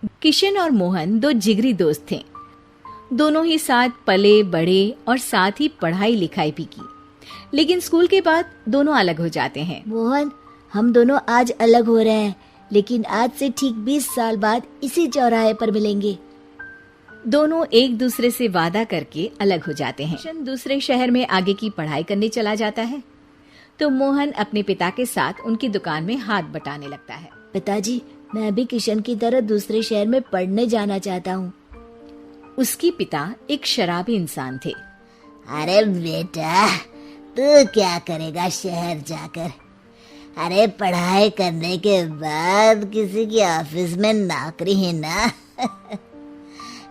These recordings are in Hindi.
किशन और मोहन दो जिगरी दोस्त थे। दोनों ही साथ पले बड़े और साथ ही पढ़ाई लिखाई भी की, लेकिन स्कूल के बाद दोनों अलग हो जाते हैं। मोहन, हम दोनों आज अलग हो रहे हैं, लेकिन आज से ठीक 20 साल बाद इसी चौराहे पर मिलेंगे। दोनों एक दूसरे से वादा करके अलग हो जाते हैं। किशन दूसरे शहर में आगे की पढ़ाई करने चला जाता है, तो मोहन अपने पिता के साथ उनकी दुकान में हाथ बटाने लगता है। पिताजी, मैं भी किशन की तरह दूसरे शहर में पढ़ने जाना चाहता हूँ। उसके पिता एक शराबी इंसान थे। अरे बेटा, तू क्या करेगा शहर जाकर? अरे पढ़ाई करने के बाद किसी की ऑफिस में नौकरी है ना।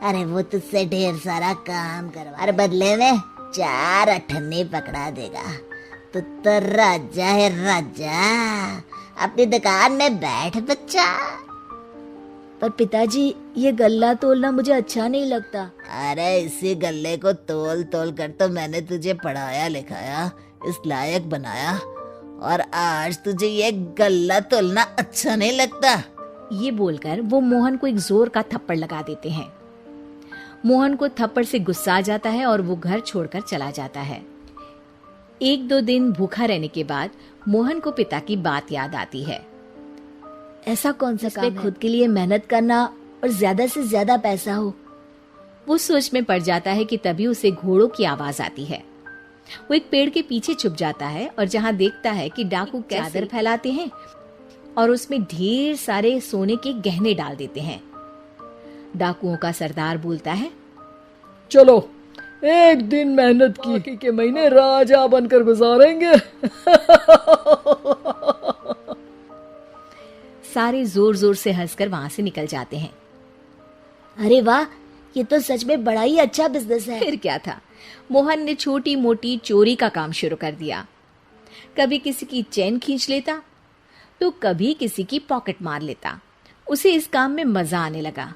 अरे वो तुझसे ढेर सारा काम करवा और बदले में 4 अठन्नी पकड़ा देगा। तो राजा है राजा, अपनी दुकान में बैठ बच्चा। पर पिताजी, ये गल्ला तोलना मुझे अच्छा नहीं लगता। अरे इसी गल्ले को तोल तोल कर तो मैंने तुझे पढ़ाया लिखाया, इस लायक बनाया, और आज तुझे ये गल्ला तोलना अच्छा नहीं लगता। ये बोलकर वो मोहन को एक जोर का थप्पड़ लगा देते हैं। मोहन को थप्पड़ से गुस्सा आ जाता है और वो घर छोड़कर चला जाता है। 1-2 दिन भूखा रहने के बाद मोहन को पिता की बात याद आती है। ऐसा कौन सा काम है खुद के लिए मेहनत करना और ज्यादा से ज्यादा पैसा हो? वो सोच में पड़ जाता है कि तभी उसे घोड़ों की आवाज आती है। वो एक पेड़ के पीछे छुप जाता है और जहाँ देखता है कि डाकू चादर फैलाते हैं और उसमें ढेर सारे सोने के गहने डाल देते हैं। डाकुओं का सरदार बोलता है, चलो एक दिन मेहनत की बाकी के महीने राजा बनकर गुजारेंगे। सारे जोर जोर से हंसकर वहां से निकल जाते हैं। अरे वाह, ये तो सच में बड़ा ही अच्छा बिजनेस है। फिर क्या था, मोहन ने छोटी मोटी चोरी का काम शुरू कर दिया। कभी किसी की चेन खींच लेता तो कभी किसी की पॉकेट मार लेता। उसे इस काम में मजा आने लगा।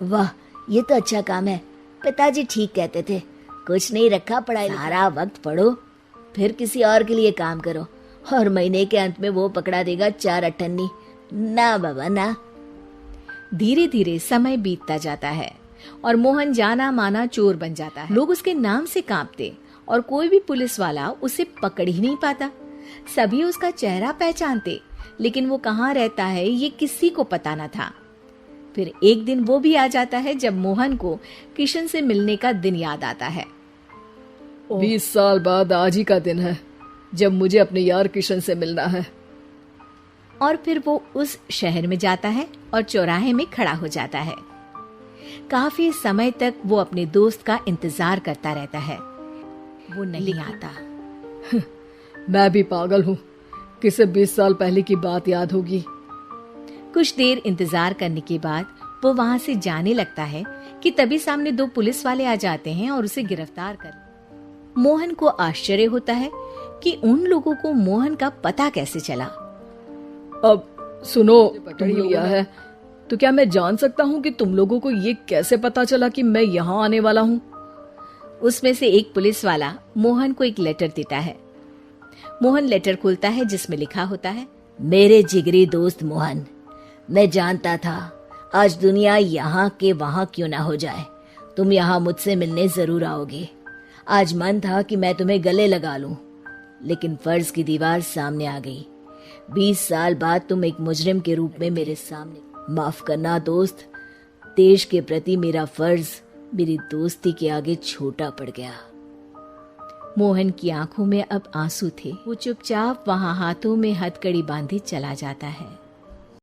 वाह, ये तो अच्छा काम है। पिताजी ठीक कहते थे, कुछ नहीं रखा पढ़ाई, सारा वक्त पढ़ो, फिर किसी और के लिए काम करो, और महीने के अंत में वो पकड़ा देगा 4 अठन्नी। ना बाबा ना। धीरे धीरे समय बीतता जाता है और मोहन जाना माना चोर बन जाता है। लोग उसके नाम से कांपते और कोई भी पुलिस वाला उसे पकड़ ही नहीं पाता। सभी उसका चेहरा पहचानते, लेकिन वो कहाँ रहता है ये किसी को पता न था। फिर एक दिन वो भी आ जाता है जब मोहन को किशन से मिलने का दिन याद आता है। 20 साल बाद आज ही का दिन है जब मुझे अपने यार किशन से मिलना है। और फिर वो उस शहर में जाता है और चौराहे में खड़ा हो जाता है। काफी समय तक वो अपने दोस्त का इंतजार करता रहता है। वो नहीं आता। मैं भी पागल हूँ, किसे 20 साल पहले की बात याद होगी। कुछ देर इंतजार करने के बाद वो वहां से जाने लगता है कि तभी सामने 2 पुलिस वाले आ जाते हैं और उसे गिरफ्तार कर। मोहन को आश्चर्य होता है कि उन लोगों को मोहन का पता कैसे चला। अब सुनो, तुम लिया है तो क्या मैं जान सकता हूँ कि तुम लोगों को ये कैसे पता चला कि मैं यहाँ आने वाला हूँ? उसमें से एक पुलिस वाला मोहन को एक लेटर देता है। मोहन लेटर खोलता है जिसमें लिखा होता है, मेरे जिगरी दोस्त मोहन, मैं जानता था आज दुनिया यहाँ के वहाँ क्यों ना हो जाए, तुम यहाँ मुझसे मिलने जरूर आओगे। आज मन था कि मैं तुम्हें गले लगा लूं, लेकिन फर्ज की दीवार सामने आ गई। 20 साल बाद तुम एक मुजरिम के रूप में मेरे सामने। माफ करना दोस्त, देश के प्रति मेरा फर्ज मेरी दोस्ती के आगे छोटा पड़ गया। मोहन की आंखों में अब आंसू थे। वो चुपचाप वहां हाथों में हथकड़ी बांधे चला जाता है।